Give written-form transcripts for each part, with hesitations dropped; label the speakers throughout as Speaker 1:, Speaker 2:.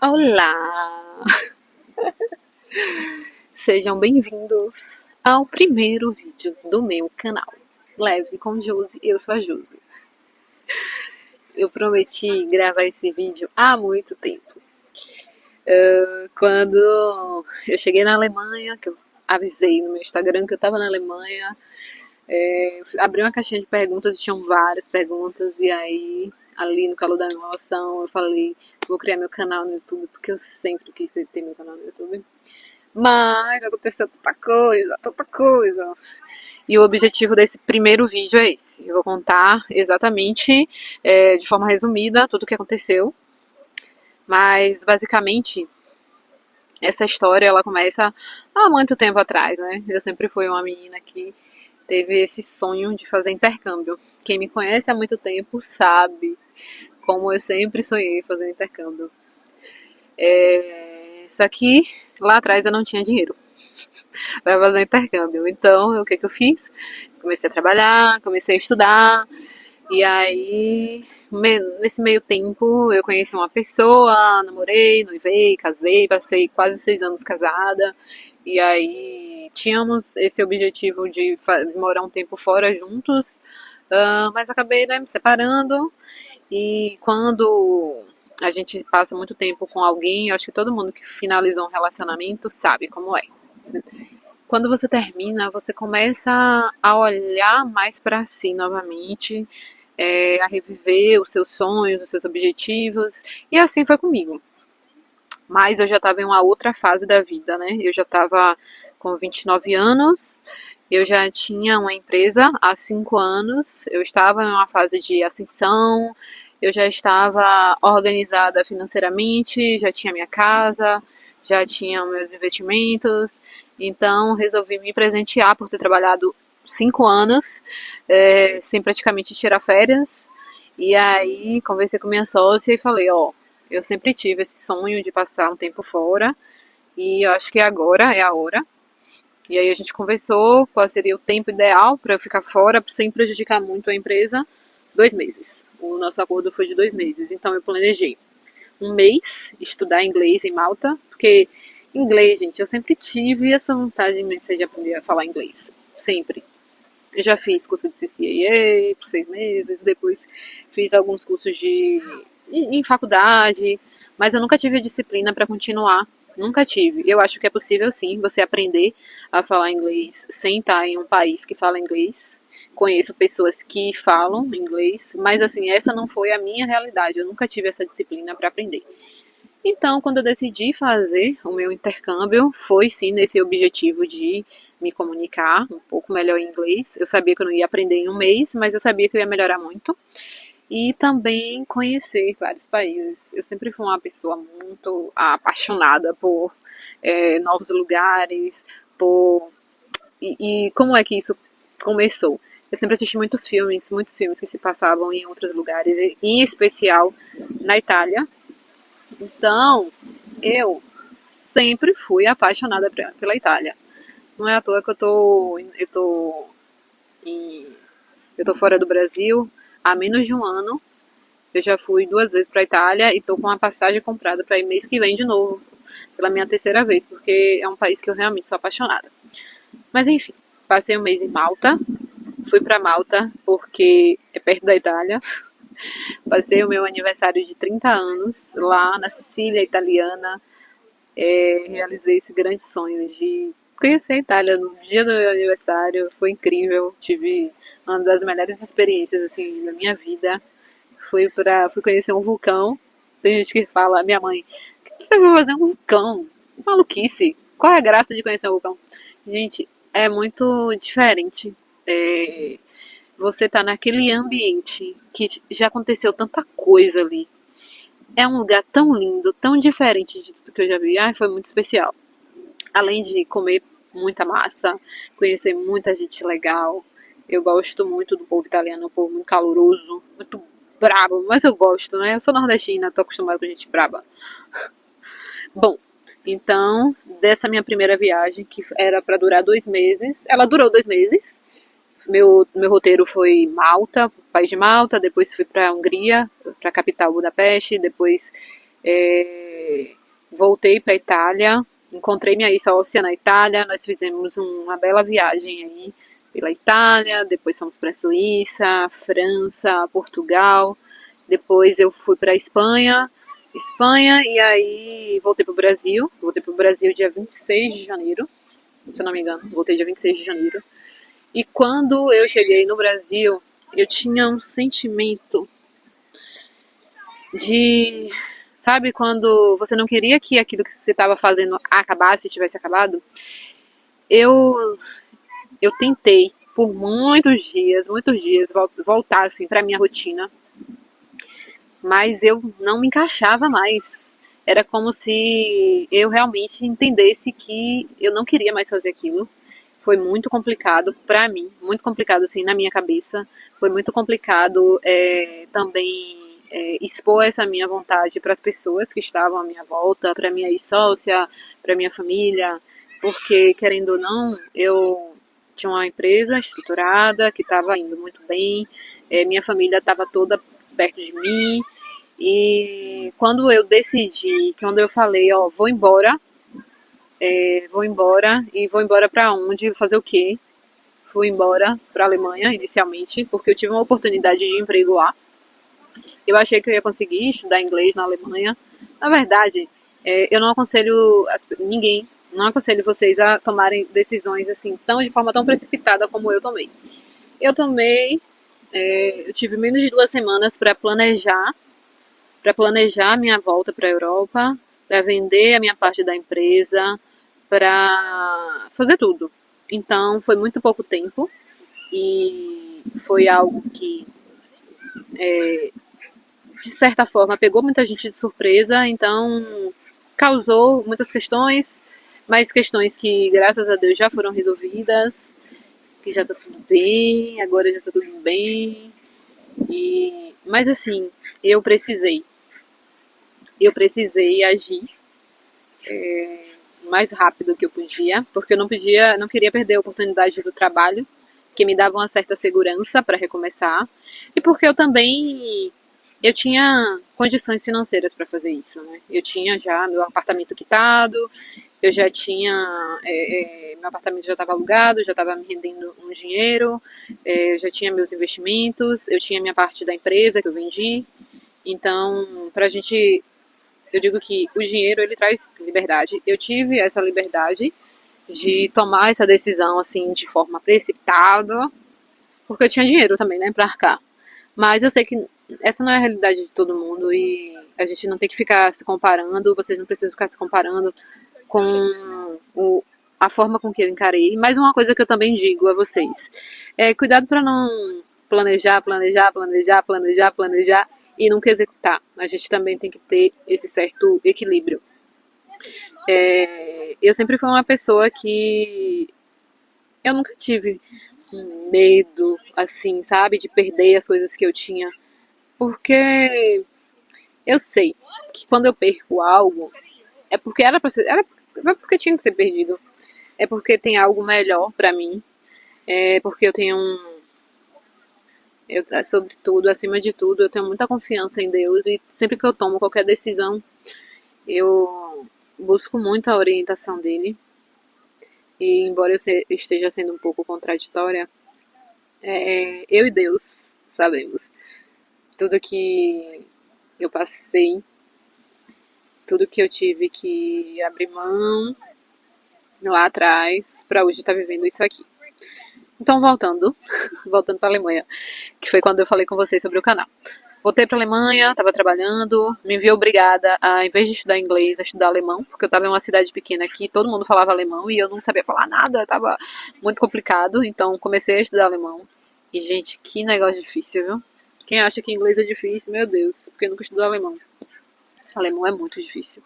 Speaker 1: Olá! Sejam bem-vindos ao primeiro vídeo do meu canal. Leve com Josi, eu sou a Josi. Eu prometi gravar esse vídeo há muito tempo. Quando eu cheguei na Alemanha, que eu avisei no meu Instagram que eu estava na Alemanha, abri uma caixinha de perguntas e tinham várias perguntas, e aí, ali no calor da emoção, eu falei, vou criar meu canal no YouTube, porque eu sempre quis ter meu canal no YouTube. Mas aconteceu tanta coisa, tanta coisa. E o objetivo desse primeiro vídeo é esse. Eu vou contar exatamente, de forma resumida, tudo o que aconteceu. Mas, basicamente, essa história, ela começa há muito tempo atrás, né? Eu sempre fui uma menina que teve esse sonho de fazer intercâmbio. Quem me conhece há muito tempo sabe como eu sempre sonhei fazer intercâmbio. Só que lá atrás eu não tinha dinheiro para fazer intercâmbio. Então, o que eu fiz? Comecei a trabalhar, comecei a estudar, e aí, nesse meio tempo, eu conheci uma pessoa, namorei, noivei, casei, passei quase 6 anos casada, e aí tínhamos esse objetivo de morar um tempo fora juntos, mas acabei, né, me separando, e quando a gente passa muito tempo com alguém, eu acho que todo mundo que finalizou um relacionamento sabe como é. Quando você termina, você começa a olhar mais para si novamente, a reviver os seus sonhos, os seus objetivos, e assim foi comigo. Mas eu já estava em uma outra fase da vida, né? Eu já estava com 29 anos, eu já tinha uma empresa há 5 anos, eu estava em uma fase de ascensão, eu já estava organizada financeiramente, já tinha minha casa, já tinha meus investimentos, então resolvi me presentear por ter trabalhado 5 anos, sem praticamente tirar férias. E aí conversei com minha sócia e falei, ó, eu sempre tive esse sonho de passar um tempo fora e eu acho que agora é a hora. E aí a gente conversou qual seria o tempo ideal para eu ficar fora sem prejudicar muito a empresa. 2 meses. O nosso acordo foi de 2 meses. Então eu planejei um mês estudar inglês em Malta, porque inglês, gente, eu sempre tive essa vontade imensa de aprender a falar inglês. Sempre. Eu já fiz curso de CCAA por 6 meses, depois fiz alguns cursos em faculdade, mas eu nunca tive a disciplina para continuar. Nunca tive. Eu acho que é possível sim você aprender a falar inglês sem estar em um país que fala inglês. Conheço pessoas que falam inglês, mas assim, essa não foi a minha realidade. Eu nunca tive essa disciplina para aprender. Então, quando eu decidi fazer o meu intercâmbio, foi sim nesse objetivo de me comunicar um pouco melhor em inglês. Eu sabia que eu não ia aprender em um mês, mas eu sabia que eu ia melhorar muito. E também conhecer vários países. Eu sempre fui uma pessoa muito apaixonada por novos lugares, por... E como é que isso começou? Eu sempre assisti muitos filmes que se passavam em outros lugares, em especial na Itália. Então, eu sempre fui apaixonada pela Itália. Não é à toa que em, eu tô fora do Brasil há menos de um ano. Eu já fui 2 vezes para a Itália e tô com uma passagem comprada para ir mês que vem de novo, pela minha terceira vez, porque é um país que eu realmente sou apaixonada. Mas enfim, passei um mês em Malta. Fui para Malta porque é perto da Itália. Passei o meu aniversário de 30 anos lá na Sicília italiana. Realizei esse grande sonho de conhecer a Itália no dia do meu aniversário. Foi incrível. Tive uma das melhores experiências assim da minha vida. Fui conhecer um vulcão. Tem gente que fala, minha mãe, o que você vai fazer um vulcão? Maluquice. Qual é a graça de conhecer um vulcão? Gente, é muito diferente. Você tá naquele ambiente que já aconteceu tanta coisa ali. É um lugar tão lindo, tão diferente de tudo que eu já vi. Ai, foi muito especial. Além de comer muita massa, conhecer muita gente legal. Eu gosto muito do povo italiano, um povo muito caloroso, muito brabo, mas eu gosto, né? Eu sou nordestina, tô acostumada com gente braba. Bom, então, dessa minha primeira viagem, que era para durar 2 meses, ela durou 2 meses. Meu roteiro foi Malta, país de Malta, depois fui para a Hungria, para a capital Budapeste, depois voltei para Itália, encontrei minha ex-sócia na Itália, nós fizemos uma bela viagem aí pela Itália, depois fomos para Suíça, França, Portugal, depois eu fui para Espanha, e aí voltei para o Brasil. Voltei para o Brasil dia 26 de janeiro, se eu não me engano. Voltei dia 26 de janeiro. E quando eu cheguei no Brasil, eu tinha um sentimento de... Sabe quando você não queria que aquilo que você estava fazendo acabasse, tivesse acabado? Eu tentei por muitos dias, voltar assim para minha rotina, mas eu não me encaixava mais. Era como se eu realmente entendesse que eu não queria mais fazer aquilo. Foi muito complicado pra mim, muito complicado assim na minha cabeça. Foi muito complicado também expor essa minha vontade para as pessoas que estavam à minha volta, para minha ex-sócia, para minha família, porque querendo ou não, eu tinha uma empresa estruturada que estava indo muito bem, minha família estava toda perto de mim. E quando eu decidi, quando eu falei, ó, vou embora e vou embora pra onde, fazer o quê? Fui embora pra Alemanha inicialmente, porque eu tive uma oportunidade de emprego lá. Eu achei que eu ia conseguir estudar inglês na Alemanha. Na verdade, eu não aconselho ninguém, não aconselho vocês a tomarem decisões assim de forma tão precipitada como eu tomei. Eu tive menos de 2 semanas para planejar minha volta para a Europa, para vender a minha parte da empresa, para fazer tudo. Então foi muito pouco tempo e foi algo que de certa forma pegou muita gente de surpresa, então causou muitas questões, mas questões que graças a Deus já foram resolvidas, que já tá tudo bem, agora já tá tudo bem. Mas assim, eu precisei agir o mais rápido que eu podia, porque eu não queria perder a oportunidade do trabalho, que me dava uma certa segurança para recomeçar, e porque eu tinha condições financeiras para fazer isso, né? Eu tinha já meu apartamento quitado, eu já tinha meu apartamento já estava alugado, já estava me rendendo um dinheiro, eu já tinha meus investimentos, eu tinha minha parte da empresa que eu vendi. Então, eu digo que o dinheiro ele traz liberdade. Eu tive essa liberdade de tomar essa decisão assim de forma precipitada, porque eu tinha dinheiro também, né, para arcar. Mas eu sei que essa não é a realidade de todo mundo e a gente não tem que ficar se comparando, vocês não precisam ficar se comparando com a forma com que eu encarei. Mas uma coisa que eu também digo a vocês cuidado para não planejar e nunca executar. A gente também tem que ter esse certo equilíbrio. Eu sempre fui uma pessoa que eu nunca tive medo, assim, sabe, de perder as coisas que eu tinha, porque eu sei que quando eu perco algo é porque é porque tinha que ser perdido, é porque tem algo melhor pra mim, é porque eu tenho sobretudo, acima de tudo, eu tenho muita confiança em Deus e sempre que eu tomo qualquer decisão, eu busco muito a orientação dele. E embora eu esteja sendo um pouco contraditória, eu e Deus sabemos tudo que eu passei, tudo que eu tive que abrir mão lá atrás para hoje estar vivendo isso aqui. Então, voltando para a Alemanha, que foi quando eu falei com vocês sobre o canal. Voltei para a Alemanha, estava trabalhando, me vi obrigada a, em vez de estudar inglês, a estudar alemão, porque eu estava em uma cidade pequena aqui, todo mundo falava alemão e eu não sabia falar nada, estava muito complicado, então comecei a estudar alemão. E, gente, que negócio difícil, viu? Quem acha que inglês é difícil, meu Deus, porque nunca estudou alemão. Alemão é muito difícil.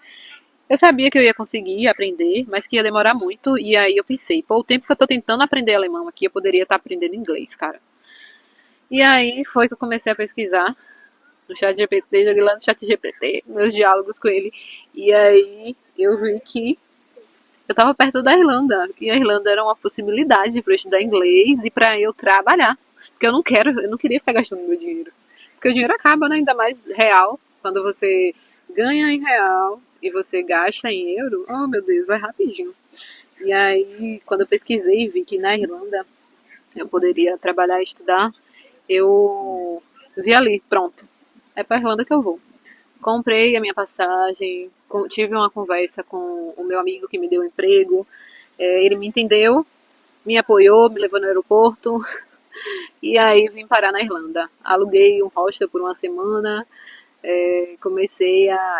Speaker 1: Eu sabia que eu ia conseguir aprender, mas que ia demorar muito, e aí eu pensei, pô, o tempo que eu tô tentando aprender alemão aqui, eu poderia estar aprendendo inglês, cara. E aí foi que eu comecei a pesquisar no ChatGPT, joguei lá no ChatGPT, meus diálogos com ele, e aí eu vi que eu tava perto da Irlanda, e a Irlanda era uma possibilidade para eu estudar inglês e para eu trabalhar, porque eu não queria ficar gastando meu dinheiro, porque o dinheiro acaba, né, ainda mais real, quando você ganha em real e você gasta em euro, oh meu Deus, vai rapidinho. E aí, quando eu pesquisei e vi que na Irlanda eu poderia trabalhar e estudar, eu vi ali, pronto, é pra Irlanda que eu vou. Comprei a minha passagem, tive uma conversa com o meu amigo que me deu emprego, ele me entendeu, me apoiou, me levou no aeroporto, e aí vim parar na Irlanda. Aluguei um hostel por uma semana,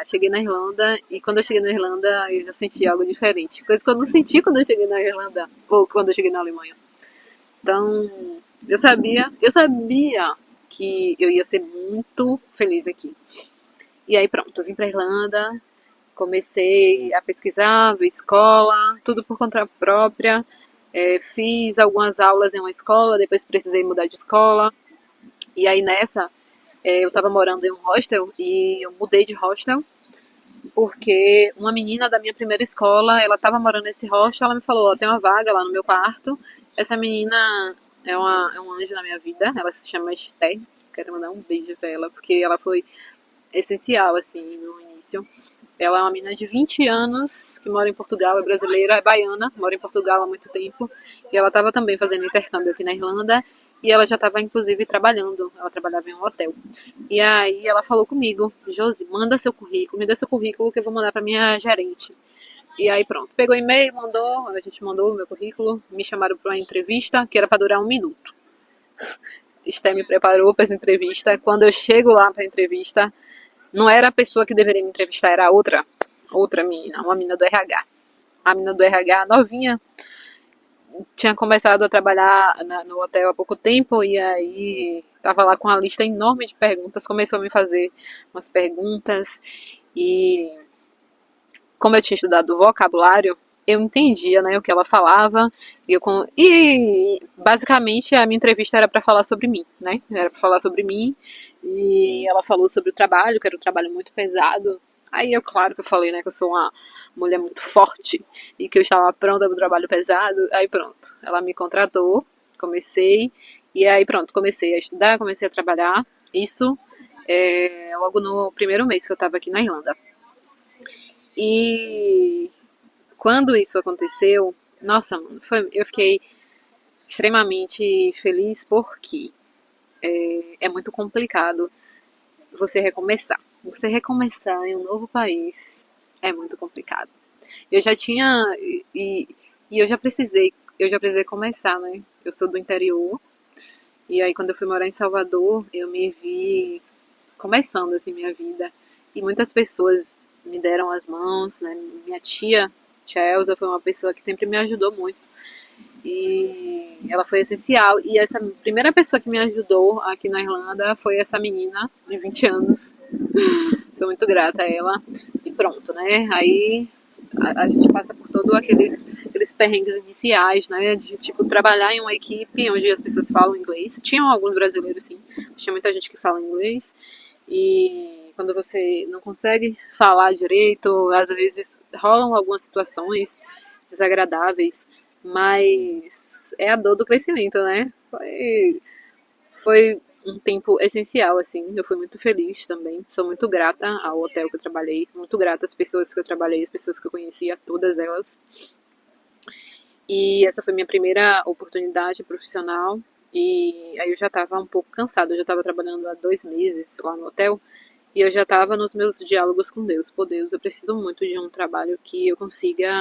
Speaker 1: cheguei na Irlanda, e quando eu cheguei na Irlanda eu já senti algo diferente. Coisa que eu não senti quando eu cheguei na Irlanda, ou quando eu cheguei na Alemanha. Então, eu sabia que eu ia ser muito feliz aqui. E aí pronto, eu vim pra Irlanda, comecei a pesquisar, ver escola, tudo por conta própria. Fiz algumas aulas em uma escola, depois precisei mudar de escola. E aí nessa, eu tava morando em um hostel e eu mudei de hostel porque uma menina da minha primeira escola, ela tava morando nesse hostel, ela me falou, ó, tem uma vaga lá no meu quarto. Essa menina é um anjo na minha vida, ela se chama Esther, quero mandar um beijo pra ela, porque ela foi essencial, assim, no início. Ela é uma menina de 20 anos, que mora em Portugal, é brasileira, é baiana, mora em Portugal há muito tempo. E ela estava também fazendo intercâmbio aqui na Irlanda. E ela já estava, inclusive, trabalhando. Ela trabalhava em um hotel. E aí ela falou comigo, Josi, manda seu currículo, me dê seu currículo que eu vou mandar para minha gerente. E aí pronto, pegou o e-mail, mandou, a gente mandou o meu currículo, me chamaram para uma entrevista, que era para durar 1 minuto. Esther me preparou para essa entrevista. Quando eu chego lá para a entrevista, não era a pessoa que deveria me entrevistar, era outra menina, uma menina do RH. A menina do RH, novinha, tinha começado a trabalhar no hotel há pouco tempo e aí tava lá com uma lista enorme de perguntas, começou a me fazer umas perguntas e como eu tinha estudado vocabulário, eu entendia, né, o que ela falava e basicamente a minha entrevista era para falar sobre mim, né? Era para falar sobre mim e ela falou sobre o trabalho, que era um trabalho muito pesado. Aí eu, claro que eu falei, né, que eu sou uma mulher muito forte e que eu estava pronta para o trabalho pesado. Aí pronto, ela me contratou, comecei e aí pronto, comecei a estudar, comecei a trabalhar. Isso logo no primeiro mês que eu estava aqui na Irlanda. E quando isso aconteceu, nossa, mano, eu fiquei extremamente feliz porque é muito complicado você recomeçar. Você recomeçar em um novo país é muito complicado. Eu já tinha e eu já precisei começar, né? Eu sou do interior e aí quando eu fui morar em Salvador, eu me vi começando assim minha vida e muitas pessoas me deram as mãos, né? Minha tia Elza foi uma pessoa que sempre me ajudou muito e ela foi essencial. E essa primeira pessoa que me ajudou aqui na Irlanda foi essa menina de 20 anos. Sou muito grata a ela. E pronto, né? Aí a gente passa por todos aqueles perrengues iniciais, né? De tipo trabalhar em uma equipe onde as pessoas falam inglês. Tinham alguns brasileiros, sim. Tinha muita gente que fala inglês. E quando você não consegue falar direito, às vezes rolam algumas situações desagradáveis, mas é a dor do crescimento, né? Foi um tempo essencial, assim. Eu fui muito feliz também. Sou muito grata ao hotel que eu trabalhei, muito grata às pessoas que eu trabalhei, às pessoas que eu conhecia, todas elas. E essa foi minha primeira oportunidade profissional. E aí eu já estava um pouco cansada, eu já estava trabalhando há 2 meses lá no hotel. E eu já estava nos meus diálogos com Deus. Pô, Deus, eu preciso muito de um trabalho que eu consiga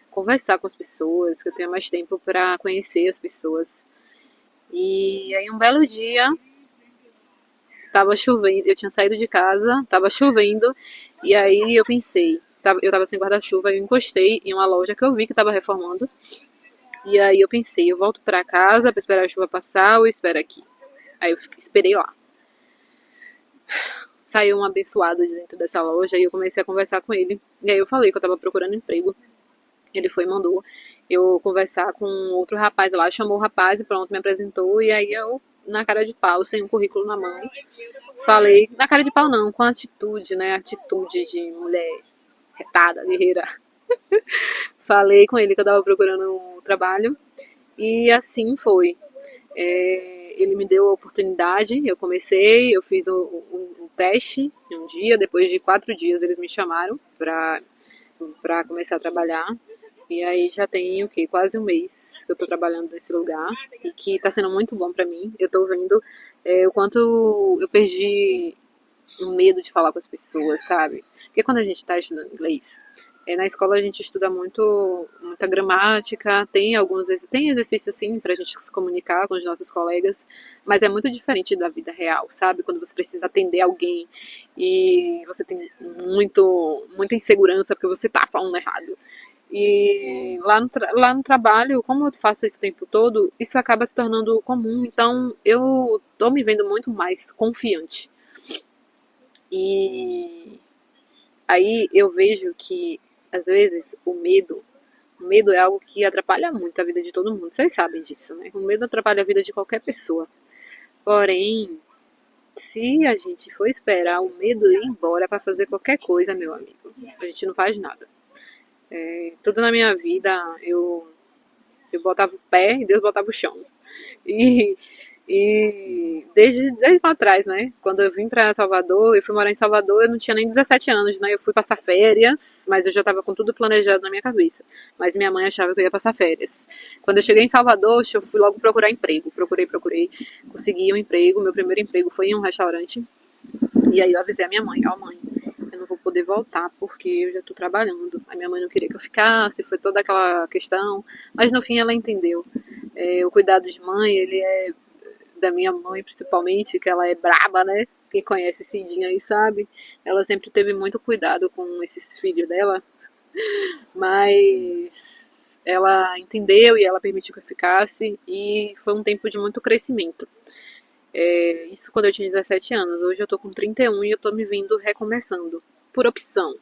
Speaker 1: conversar com as pessoas, que eu tenha mais tempo para conhecer as pessoas. E aí um belo dia, tava chovendo, eu tinha saído de casa, tava chovendo, e aí eu pensei, eu tava sem guarda-chuva, eu encostei em uma loja que eu vi que tava reformando. E aí eu pensei, eu volto para casa para esperar a chuva passar ou espero aqui? Aí eu esperei lá. Saiu um abençoado de dentro dessa loja e eu comecei a conversar com ele. E aí eu falei que eu tava procurando emprego. Ele foi e mandou eu conversar com outro rapaz lá, chamou o rapaz e pronto, me apresentou. E aí eu, na cara de pau, sem um currículo na mão, falei, na cara de pau não, com atitude, né? Atitude de mulher retada, guerreira. Falei com ele que eu tava procurando um trabalho e assim foi. Ele me deu a oportunidade, eu comecei, eu fiz um teste dia, depois de 4 dias eles me chamaram pra começar a trabalhar. E aí já tem o quê? Quase um mês que eu tô trabalhando nesse lugar e que tá sendo muito bom pra mim. Eu tô vendo o quanto eu perdi o medo de falar com as pessoas, sabe? Porque quando a gente tá estudando inglês, na escola a gente estuda muita gramática, tem exercício sim pra gente se comunicar com os nossos colegas, mas é muito diferente da vida real, sabe? Quando você precisa atender alguém e você tem muita insegurança porque você tá falando errado. E lá no trabalho, como eu faço isso o tempo todo, isso acaba se tornando comum. Então eu tô me vendo muito mais confiante. E aí eu vejo que, às vezes, o medo é algo que atrapalha muito a vida de todo mundo. Vocês sabem disso, né? O medo atrapalha a vida de qualquer pessoa. Porém, se a gente for esperar o medo ir embora para fazer qualquer coisa, meu amigo, a gente não faz nada. Tudo na minha vida eu botava o pé e Deus botava o chão. E, e desde lá atrás, né? Quando eu vim pra Salvador, eu fui morar em Salvador, eu não tinha nem 17 anos, né? Eu fui passar férias, mas eu já tava com tudo planejado na minha cabeça. Mas minha mãe achava que eu ia passar férias. Quando eu cheguei em Salvador, eu fui logo procurar emprego. Procurei. Consegui um emprego. Meu primeiro emprego foi em um restaurante. E aí eu avisei a minha mãe, ó mãe, eu não vou poder voltar porque eu já tô trabalhando. A minha mãe não queria que eu ficasse, foi toda aquela questão. Mas no fim ela entendeu. O cuidado de mãe, ele é da minha mãe principalmente, que ela é braba, né? Quem conhece Cidinha aí sabe. Ela sempre teve muito cuidado com esses filhos dela, mas ela entendeu e ela permitiu que eu ficasse e foi um tempo de muito crescimento. Isso quando eu tinha 17 anos. Hoje eu tô com 31 e eu tô me vendo recomeçando, por opção.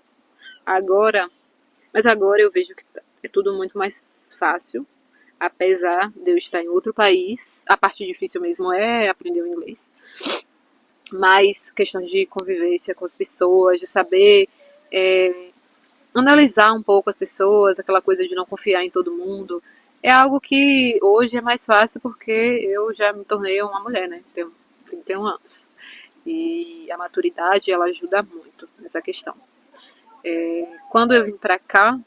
Speaker 1: Mas agora eu vejo que é tudo muito mais fácil, apesar de eu estar em outro país. A parte difícil mesmo é aprender o inglês. Mas questão de convivência com as pessoas, de saber analisar um pouco as pessoas, aquela coisa de não confiar em todo mundo, é algo que hoje é mais fácil porque eu já me tornei uma mulher, né? Tenho 31 anos. E a maturidade, ela ajuda muito nessa questão. Quando eu vim pra cá,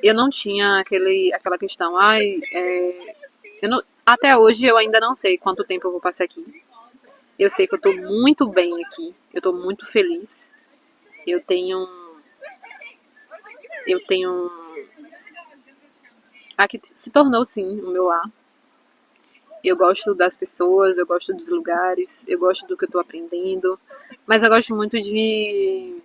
Speaker 1: eu não tinha aquela questão, até hoje eu ainda não sei quanto tempo eu vou passar aqui. Eu sei que eu tô muito bem aqui, eu tô muito feliz. Eu tenho aqui se tornou sim o meu lar. Eu gosto das pessoas, eu gosto dos lugares, eu gosto do que eu tô aprendendo, mas eu gosto muito de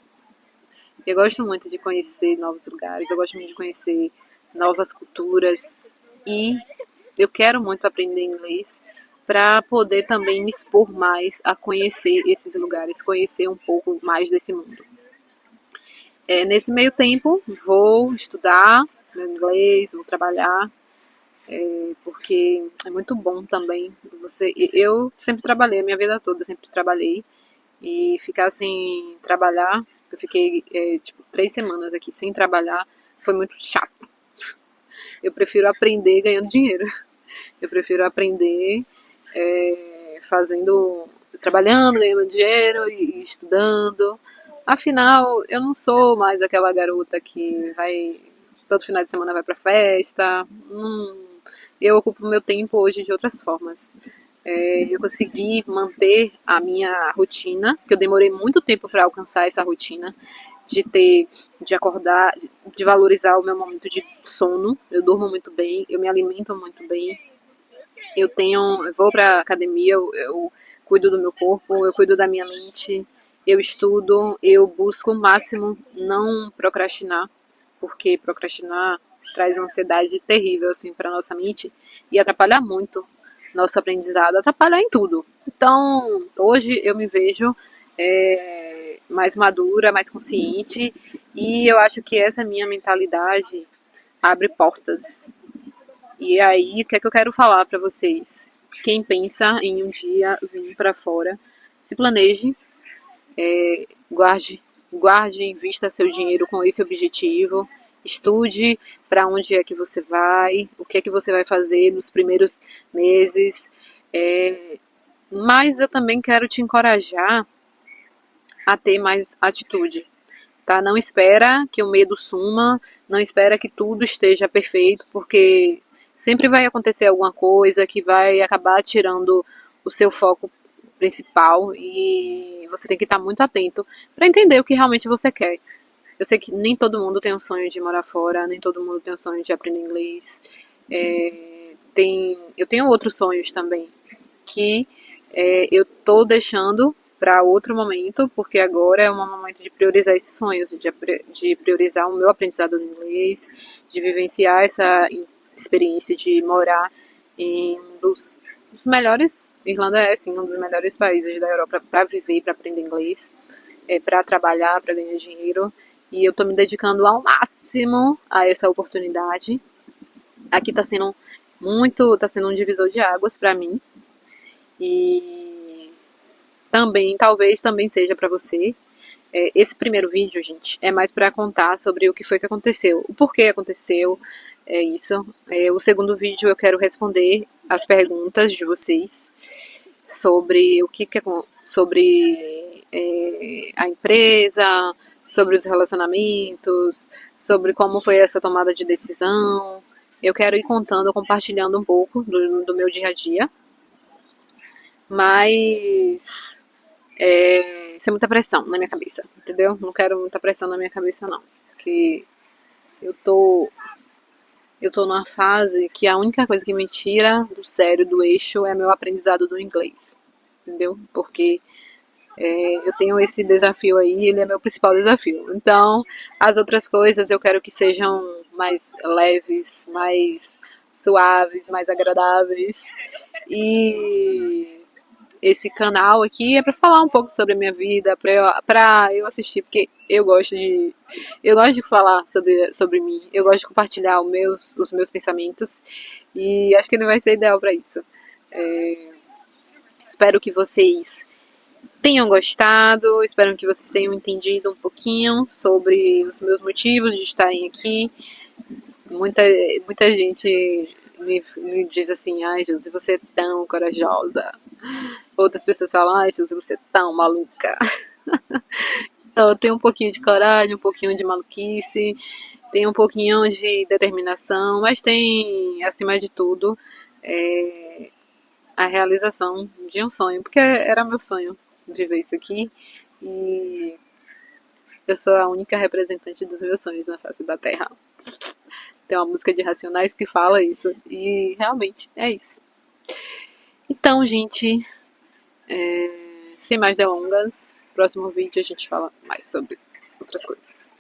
Speaker 1: conhecer novos lugares, eu gosto muito de conhecer novas culturas e eu quero muito aprender inglês para poder também me expor mais a conhecer esses lugares, conhecer um pouco mais desse mundo. Nesse meio tempo, vou estudar meu inglês, vou trabalhar, porque é muito bom também. Eu sempre trabalhei a minha vida toda, sempre trabalhei e ficar sem trabalhar, eu fiquei 3 semanas aqui sem trabalhar, foi muito chato. Eu prefiro aprender ganhando dinheiro. Eu prefiro aprender trabalhando, ganhando dinheiro e estudando. Afinal, eu não sou mais aquela garota que vai todo final de semana vai pra festa. Eu ocupo meu tempo hoje de outras formas. Eu consegui manter a minha rotina, que eu demorei muito tempo para alcançar essa rotina, de acordar, de valorizar o meu momento de sono. Eu durmo muito bem, eu me alimento muito bem. Eu vou pra academia, eu cuido do meu corpo, eu cuido da minha mente, eu estudo, eu busco o máximo não procrastinar, porque procrastinar traz uma ansiedade terrível assim para nossa mente e atrapalha muito nosso aprendizado, atrapalha em tudo. Então, hoje eu me vejo mais madura, mais consciente e eu acho que essa minha mentalidade abre portas. E aí, o que é que eu quero falar para vocês? Quem pensa em um dia vir para fora, se planeje, guarde e invista seu dinheiro com esse objetivo, estude para onde é que você vai, o que é que você vai fazer nos primeiros meses, mas eu também quero te encorajar a ter mais atitude, tá? Não espera que o medo suma, não espera que tudo esteja perfeito, porque sempre vai acontecer alguma coisa que vai acabar tirando o seu foco principal e você tem que estar muito atento para entender o que realmente você quer. Eu sei que nem todo mundo tem um sonho de morar fora, nem todo mundo tem um sonho de aprender inglês. Eu tenho outros sonhos também que eu tô deixando para outro momento, porque agora é um momento de priorizar esses sonhos, de priorizar o meu aprendizado do inglês, de vivenciar essa experiência de morar em um dos melhores, Irlanda é sim um dos melhores países da Europa para viver e para aprender inglês, para trabalhar, para ganhar dinheiro, e eu tô me dedicando ao máximo a essa oportunidade. Aqui tá sendo um divisor de águas para mim, e também, talvez também seja para você. Esse primeiro vídeo, gente, é mais para contar sobre o que foi que aconteceu, o porquê aconteceu, é isso. O segundo vídeo eu quero responder as perguntas de vocês sobre sobre a empresa, sobre os relacionamentos, sobre como foi essa tomada de decisão. Eu quero ir contando, compartilhando um pouco do meu dia a dia, mas sem muita pressão na minha cabeça, entendeu? Não quero muita pressão na minha cabeça, não. Porque eu tô, eu tô numa fase que a única coisa que me tira do sério, do eixo, é meu aprendizado do inglês, entendeu? Porque eu tenho esse desafio aí, ele é meu principal desafio. Então, as outras coisas eu quero que sejam mais leves, mais suaves, mais agradáveis. E esse canal aqui é para falar um pouco sobre a minha vida, pra eu assistir, porque eu gosto de falar sobre mim, eu gosto de compartilhar os meus pensamentos, e acho que ele vai ser ideal para isso. Espero que vocês tenham gostado, espero que vocês tenham entendido um pouquinho sobre os meus motivos de estarem aqui. Muita gente me diz assim, ai, Josi, você é tão corajosa. Outras pessoas falam, ai, Josi, você é tão maluca. Então, eu tenho um pouquinho de coragem, um pouquinho de maluquice, tem um pouquinho de determinação, mas tem, acima de tudo, a realização de um sonho, porque era meu sonho viver isso aqui, e eu sou a única representante dos meus sonhos na face da Terra. Tem uma música de Racionais que fala isso, e realmente é isso. Então, gente, sem mais delongas, próximo vídeo a gente fala mais sobre outras coisas.